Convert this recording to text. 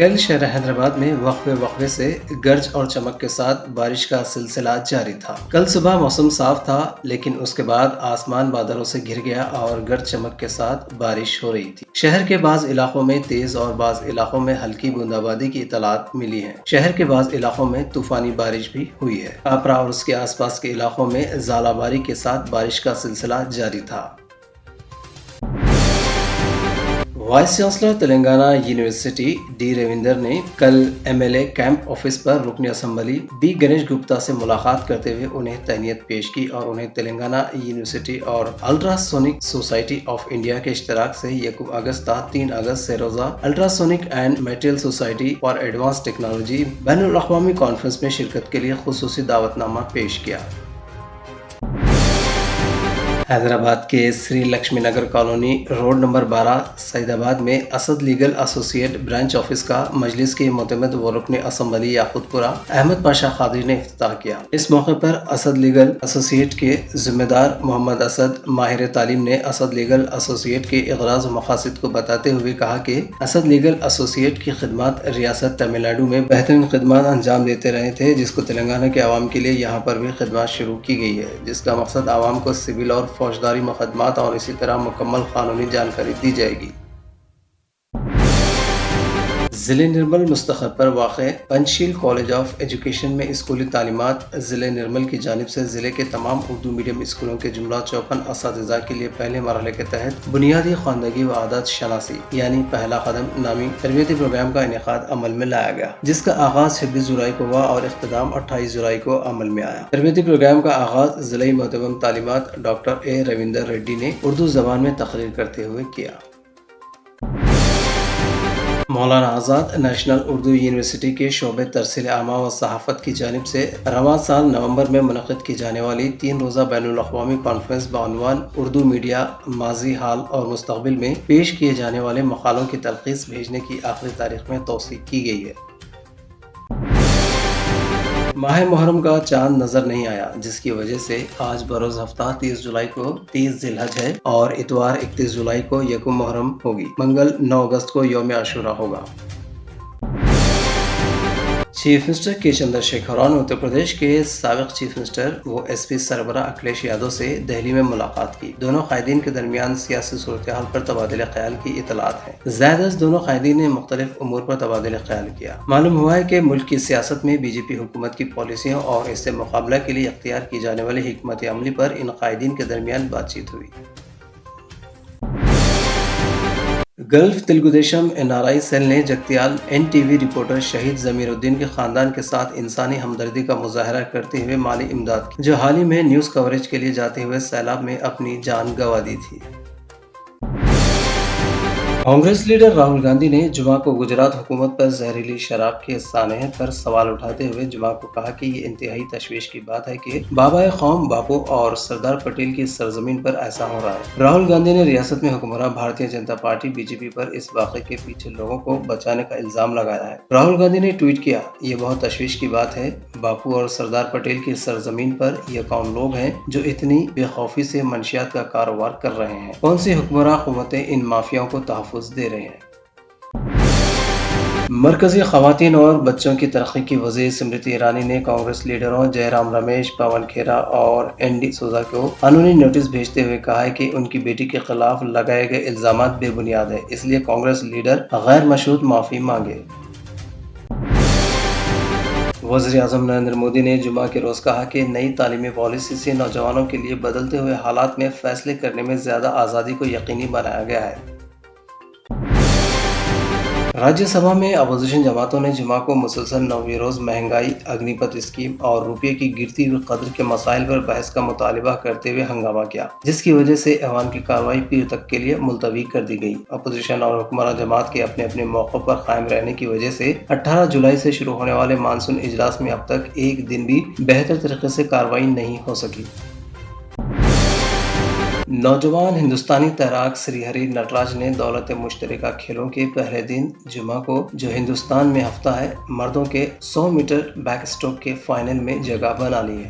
کل شہر حیدرآباد میں وقفے سے گرج اور چمک کے ساتھ بارش کا سلسلہ جاری تھا۔ کل صبح موسم صاف تھا، لیکن اس کے بعد آسمان بادلوں سے گھر گیا اور گرج چمک کے ساتھ بارش ہو رہی تھی۔ شہر کے بعض علاقوں میں تیز اور بعض علاقوں میں ہلکی بونداباندی کی اطلاعات ملی ہیں۔ شہر کے بعض علاقوں میں طوفانی بارش بھی ہوئی ہے۔ کاپرا اور اس کے آس پاس کے علاقوں میں ژالہ باری کے ساتھ بارش کا سلسلہ جاری تھا۔ Vice chancellor Telangana university D Ravinder نے کل M L A camp office پر رکن اسمبلی بی گنیش گپتا سے ملاقات کرتے ہوئے انہیں تہنیت پیش کی اور انہیں تلنگانہ یونیورسٹی اور ultra sonic society of India کے اشتراک سے 1 اگست تا 3 اگست سے روزہ ultrasonic and material society for advance technology بین الاقوامی کانفرنس میں شرکت کے لیے خصوصی دعوت نامہ پیش کیا۔ حیدرآباد کے Sri Lakshmi Nagar colony road number 12 Saidabad میں Asad legal associate branch office کا مجلس کے معتمد و رکن اسمبلی یاقوت پورہ احمد پاشا قادری نے افتتاح کیا۔ اس موقع پر اسد لیگل ایسوسیٹ کے ذمہ دار محمد اسد ماہر تعلیم نے اسد لیگل ایسوسیٹ کے اغراض و مقاصد کو بتاتے ہوئے کہا کہ اسد لیگل ایسوسیٹ کی خدمات ریاست تمل ناڈو میں بہترین خدمات انجام دیتے رہے تھے، جس کو تلنگانہ کے عوام کے لیے یہاں پر بھی خدمات شروع کی گئی ہے، جس کا مقصد عوام کو سول اور فوجداری مقدمات اور اسی طرح مکمل قانونی جانکاری دی جائے گی۔ ضلع نرمل مستخب پر واقع پنچشیل کالج آف ایجوکیشن میں اسکولی تعلیمات ضلع نرمل کی جانب سے ضلع کے تمام اردو میڈیم اسکولوں کے جملہ 54 اساتذہ کے لیے پہلے مرحلے کے تحت بنیادی خواندگی و عادات شناسی یعنی پہلا قدم نامی تربیتی پروگرام کا انعقاد عمل میں لایا گیا، جس کا آغاز 26 جولائی کو ہوا اور اختتام 28 جولائی کو عمل میں آیا۔ تربیتی پروگرام کا آغاز ضلعی معتمم تعلیمات ڈاکٹر اے رویندر ریڈی نے اردو زبان میں تقریر کرتے ہوئے کیا۔ مولانا آزاد نیشنل اردو یونیورسٹی کے شعبہ ترسیل عامہ و صحافت کی جانب سے رواں سال نومبر میں منعقد کی جانے والی 3 روزہ بین الاقوامی کانفرنس بعنوان اردو میڈیا ماضی، حال اور مستقبل میں پیش کیے جانے والے مقالوں کی تلخیص بھیجنے کی آخری تاریخ میں توثیق کی گئی ہے۔ ماہ محرم کا چاند نظر نہیں آیا، جس کی وجہ سے آج بروز ہفتہ 30 جولائی کو 30 ذی الحج ہے اور اتوار 31 جولائی کو یکم محرم ہوگی۔ منگل 9 اگست کو یوم عاشورہ ہوگا۔ چیف منسٹر کے چندر شیکھر نے اتر پردیش کے سابق چیف منسٹر و ایس پی سربراہ اکھلیش یادو سے دہلی میں ملاقات کی۔ دونوں قائدین کے درمیان سیاسی صورتحال پر تبادلہ خیال کی اطلاعات ہیں۔ زائد از دونوں قائدین نے مختلف امور پر تبادلہ خیال کیا۔ معلوم ہوا ہے کہ ملک کی سیاست میں بی جے پی حکومت کی پالیسیوں اور اس سے مقابلہ کے لیے اختیار کی جانے والی حکمت عملی پر ان قائدین کے درمیان بات چیت ہوئی۔ Gulf Telugu Desam N R I cell نے Jagtial N T V reporter Shaheed ضمیر الدین کے خاندان کے ساتھ انسانی ہمدردی کا مظاہرہ کرتے ہوئے مالی امداد کی، جو حال ہی میں نیوز کوریج کے لیے جاتے ہوئے سیلاب میں اپنی جان گنوا دی تھی۔ کانگریس لیڈر راہل گاندھی نے جمعہ کو گجرات حکومت پر زہریلی شراب کے سانحے پر سوال اٹھاتے ہوئے جمعہ کو کہا کہ یہ انتہائی تشویش کی بات ہے کہ بابائے قوم باپو اور سردار پٹیل کی سرزمین پر ایسا ہو رہا ہے۔ راہل گاندھی نے ریاست میں حکمراں Bharatiya Janata party B J پی پر اس واقعے کے پیچھے لوگوں کو بچانے کا الزام لگایا ہے۔ راہل گاندھی نے ٹویٹ کیا، یہ بہت تشویش کی بات ہے، باپو اور سردار پٹیل کی سرزمین پر یہ کون لوگ ہیں جو اتنی بے خوفی سے منشیات کا کاروبار کر رہے ہیں؟ کون سی حکمراں قوتیں ان مافیاؤں کو تحفظ دے رہے ہیں؟ مرکزی خواتین اور بچوں کی ترقی کی وزیر اسمرتی ایرانی نے کانگریس لیڈروں جے رام رمیش، پون کھیرا اور این ڈی سوزا کو قانونی نوٹس بھیجتے ہوئے کہا ہے کہ ان کی بیٹی کے خلاف لگائے گئے الزامات بے بنیاد ہیں، اس لیے کانگریس لیڈر غیر مشروط معافی مانگے۔ وزیر اعظم نریندر مودی نے جمعہ کے روز کہا کہ نئی تعلیمی پالیسی سے نوجوانوں کے لیے بدلتے ہوئے حالات میں فیصلے کرنے میں زیادہ آزادی کو یقینی بنایا گیا ہے۔ راجیہ سبھا میں اپوزیشن جماعتوں نے جمعہ کو مسلسل 9ویں روز مہنگائی، اگنی پتھ اسکیم اور روپے کی گرتی ہوئی قدر کے مسائل پر بحث کا مطالبہ کرتے ہوئے ہنگامہ کیا، جس کی وجہ سے ایوان کی کارروائی پیر تک کے لیے ملتوی کر دی گئی۔ اپوزیشن اور حکمراں جماعت کے اپنے اپنے موقف پر قائم رہنے کی وجہ سے 18 جولائی سے شروع ہونے والے مانسون اجلاس میں اب تک ایک دن بھی بہتر طریقے سے کارروائی نہیں ہو سکی۔ نوجوان ہندوستانی تیراک سری ہری نٹراج نے دولت مشترکہ کھیلوں کے پہلے دن جمعہ کو، جو ہندوستان میں ہفتہ ہے، مردوں کے 100 میٹر بیک اسٹروک کے فائنل میں جگہ بنا لی ہے۔